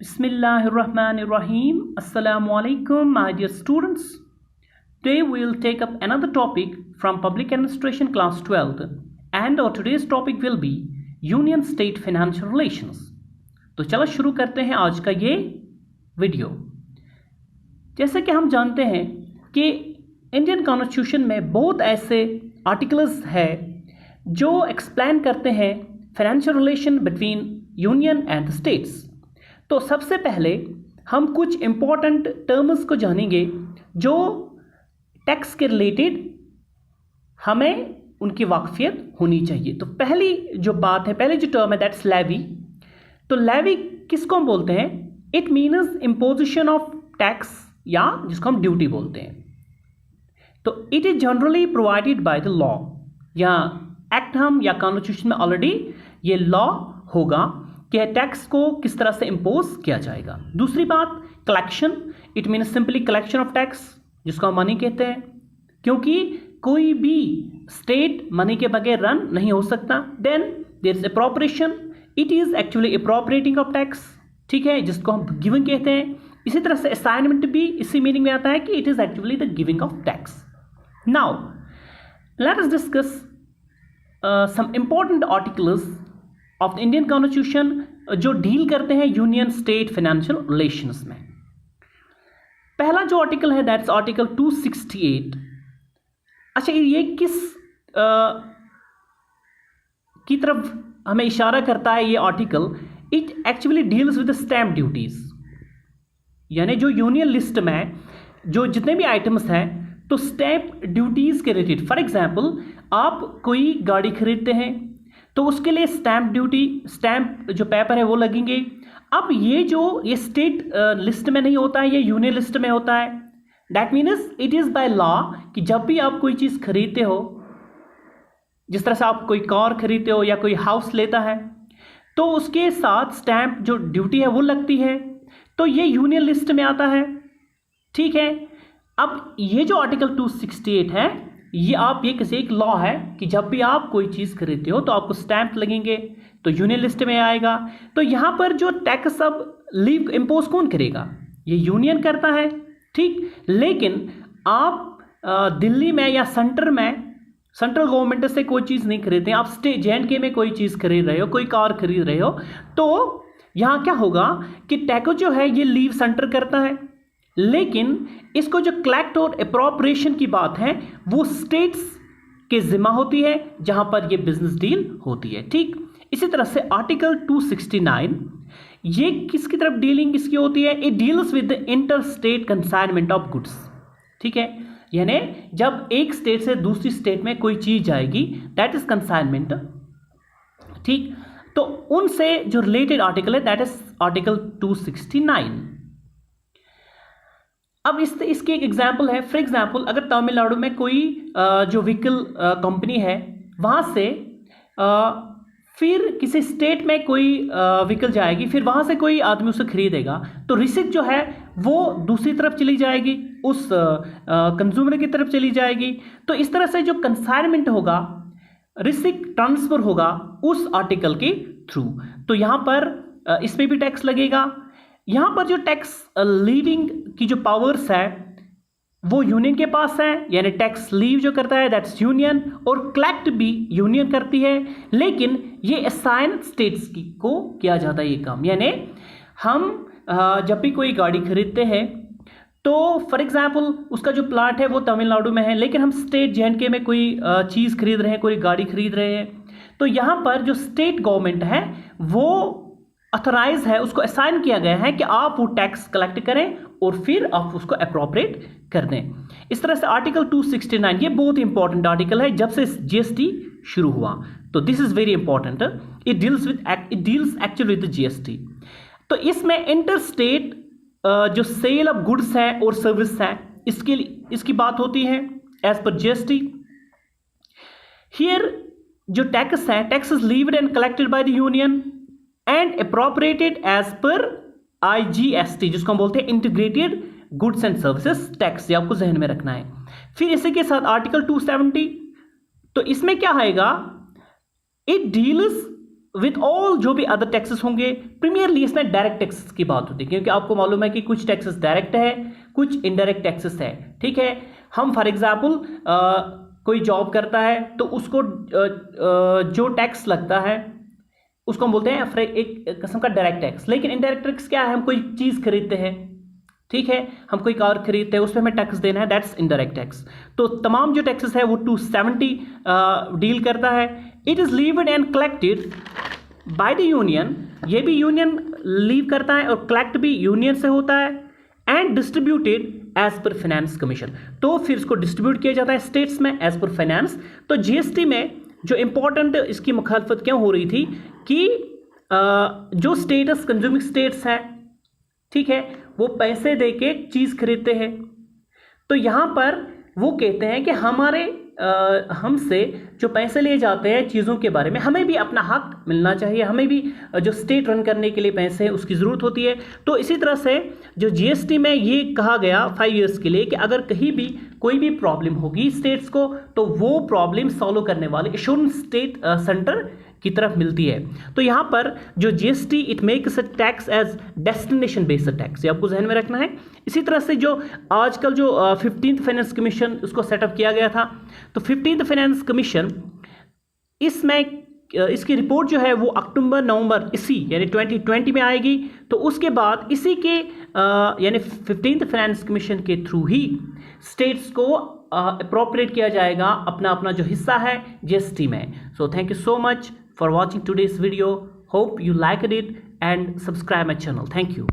Bismillahirrahmanirrahim. Assalamu alaikum, my dear students. Today we will take up another topic from Public Administration class 12th, and our today's topic will be Union State Financial Relations. तो चलो शुरू करते हैं आज का ये video. जैसे कि हम जानते हैं कि इंडियन कॉन्स्टिट्यूशन में बहुत ऐसे आर्टिकल्स हैं जो एक्सप्लेन करते हैं financial relation between union and the states. तो सबसे पहले हम कुछ इम्पोर्टेंट टर्म्स को जानेंगे जो टैक्स के रिलेटेड हमें उनकी वाकफियत होनी चाहिए। तो पहली जो बात है, पहली जो टर्म है दैट्स लेवी। तो लेवी किसको हम बोलते हैं? It means imposition of tax, या जिसको हम ड्यूटी बोलते हैं। तो it is generally provided by the law, या एक्ट हम या कॉन्स्टिट्यूशन में ऑलरेडी ये लॉ होगा कि टैक्स को किस तरह से इम्पोज किया जाएगा। दूसरी बात collection, it means simply collection of tax, जिसको हम मनी कहते हैं, क्योंकि कोई भी स्टेट मनी के बगैर रन नहीं हो सकता। Then there is appropriation, it is actually appropriating of tax, ठीक है, जिसको हम गिविंग कहते हैं। इसी तरह से असाइनमेंट भी इसी मीनिंग में आता है कि it is actually the giving of tax. Now let us discuss some important articles of the Indian constitution जो डील करते हैं यूनियन स्टेट फाइनेंशियल रिलेशंस में। पहला जो आर्टिकल है दैट्स आर्टिकल 268। अच्छा, ये किस की तरफ हमें इशारा करता है ये article? It actually deals with stamp duties, यानी जो यूनियन लिस्ट में जो जितने भी आइटम्स हैं तो स्टैम्प ड्यूटीज के रिलेटेड। फॉर एग्जाम्पल, आप कोई गाड़ी खरीदते हैं तो उसके लिए स्टैम्प ड्यूटी, स्टैम्प जो पेपर है वो लगेंगे। अब ये स्टेट लिस्ट में नहीं होता है, ये यूनियन लिस्ट में होता है। That means it is by law कि जब भी आप कोई चीज़ खरीदते हो, जिस तरह से आप कोई कार खरीदते हो या कोई हाउस लेता है, तो उसके साथ स्टैम्प जो ड्यूटी है वो लगती है, तो ये यूनियन लिस्ट में आता है, ठीक है। अब ये जो आर्टिकल 268 है, ये किसी एक लॉ है कि जब भी आप कोई चीज़ खरीदते हो तो आपको स्टैंप लगेंगे, तो यूनियन लिस्ट में आएगा। तो यहाँ पर जो टैक्स अब लीव इम्पोज कौन करेगा? ये यूनियन करता है, ठीक। लेकिन आप दिल्ली में या सेंट्रल गवर्नमेंट से कोई चीज़ नहीं खरीदते, आप स्टेट JNK में कोई चीज़ खरीद रहे हो, कोई कार खरीद रहे हो, तो यहाँ क्या होगा कि टैक्स जो है ये लीव सेंटर करता है, लेकिन इसको जो कलेक्ट और अप्रोप्रिएशन की बात है वो स्टेट्स के जिम्मा होती है, जहां पर ये बिजनेस डील होती है, ठीक। इसी तरह से आर्टिकल 269, ये किसकी तरफ डीलिंग इसकी होती है? It deals with the inter state consignment of goods, ठीक है, यानी जब एक स्टेट से दूसरी स्टेट में कोई चीज जाएगी दैट इज कंसाइनमेंट, ठीक। तो उनसे जो रिलेटेड आर्टिकल है दैट इज आर्टिकल 269। अब इसकी एक एग्जाम्पल है। फॉर एग्जाम्पल, अगर तमिलनाडु में कोई जो व्हीकल कंपनी है वहाँ से फिर किसी स्टेट में कोई व्हीकल जाएगी, फिर वहाँ से कोई आदमी उसे खरीदेगा, तो रिसिप्ट जो है वो दूसरी तरफ चली जाएगी, उस कंज्यूमर की तरफ चली जाएगी। तो इस तरह से जो कंसाइनमेंट होगा, रिसिप्ट ट्रांसफर होगा उस आर्टिकल के थ्रू। तो यहाँ पर इसमें भी टैक्स लगेगा। यहाँ पर जो टैक्स लीविंग की जो पावर्स है वो यूनियन के पास है, यानी टैक्स लीव जो करता है दैट्स यूनियन, और कलेक्ट भी यूनियन करती है, लेकिन ये असाइन स्टेट्स को किया जाता है ये काम। यानी हम जब भी कोई गाड़ी खरीदते हैं तो फॉर एग्जांपल उसका जो प्लाट है वो तमिलनाडु में है, लेकिन हम स्टेट JNK में कोई चीज़ खरीद रहे हैं, कोई गाड़ी खरीद रहे हैं, तो यहाँ पर जो स्टेट गवर्नमेंट है वो अथोराइज है, उसको असाइन किया गया है कि आप वो टैक्स कलेक्ट करें और फिर आप उसको अप्रोप्रिएट कर दें। इस तरह से आर्टिकल 269 ये बहुत इंपॉर्टेंट आर्टिकल है जब से GST शुरू हुआ, तो this is very important. It deals actually with GST। तो इसमें इंटर स्टेट जो सेल ऑफ गुड्स है और सर्विस है इसकी बात होती है एज पर GST। हियर जो टैक्स है, tax is levied and collected by the union and appropriated as per IGST, जिसको हम बोलते हैं integrated goods and services tax, ये आपको जहन में रखना है। फिर इसी के साथ आर्टिकल 270, तो इसमें क्या आएगा? इट डील्स विद ऑल जो भी अदर टैक्सेस होंगे। प्रीमियरली इसमें डायरेक्ट टैक्सेस की बात होती है, क्योंकि आपको मालूम है कि कुछ टैक्सेस डायरेक्ट है, कुछ इनडायरेक्ट टैक्सेस है। ठीक है, हम फॉर एग्जाम्पल कोई जॉब करता है तो उसको जो टैक्स लगता है उसको हम बोलते हैं एक किस्म का डायरेक्ट टैक्स। लेकिन इनडायरेक्ट टैक्स क्या है? हम कोई चीज़ खरीदते हैं, ठीक है, हम कोई कार खरीदते हैं, उस पर हमें टैक्स देना है, दैट्स इनडायरेक्ट टैक्स। तो तमाम जो टैक्सेस है वो 270 डील करता है। It is levied and collected by the union, ये भी यूनियन लीव करता है और कलेक्ट भी यूनियन से होता है, and distributed as per finance commission. तो फिर इसको डिस्ट्रीब्यूट किया जाता है स्टेट्स में एज पर फाइनेंस। तो जीएसटी में जो इंपॉर्टेंट इसकी मुखालफत क्यों हो रही थी कि जो स्टेटस कंज्यूमिंग स्टेट्स हैं, ठीक है, वो पैसे दे के चीज़ खरीदते हैं। तो यहाँ पर वो कहते हैं कि हमसे जो पैसे लिए जाते हैं चीज़ों के बारे में, हमें भी अपना हक मिलना चाहिए, हमें भी जो स्टेट रन करने के लिए पैसे हैं उसकी ज़रूरत होती है। तो इसी तरह से जो जीएसटी में ये कहा गया 5 ईयर्स के लिए कि अगर कहीं भी कोई भी प्रॉब्लम होगी स्टेट्स को, तो वो प्रॉब्लम सॉल्व करने वाले एश्योरेंस स्टेट सेंटर की तरफ मिलती है। तो यहाँ पर जो GST it makes a tax as destination based tax, ये आपको जहन में रखना है। इसी तरह से जो आजकल जो 15th फाइनेंस कमीशन उसको सेटअप किया गया था, तो 15th फाइनेंस कमीशन इसमें इसकी रिपोर्ट जो है वो अक्टूबर नवंबर इसी यानी 2020 में आएगी। तो उसके बाद इसी के यानी 15th फाइनेंस कमीशन के थ्रू ही स्टेट्स को अप्रोप्रिएट किया जाएगा अपना अपना जो हिस्सा है जीएसटी में। So thank you so much for watching today's video. Hope you liked it and subscribe my channel. Thank you.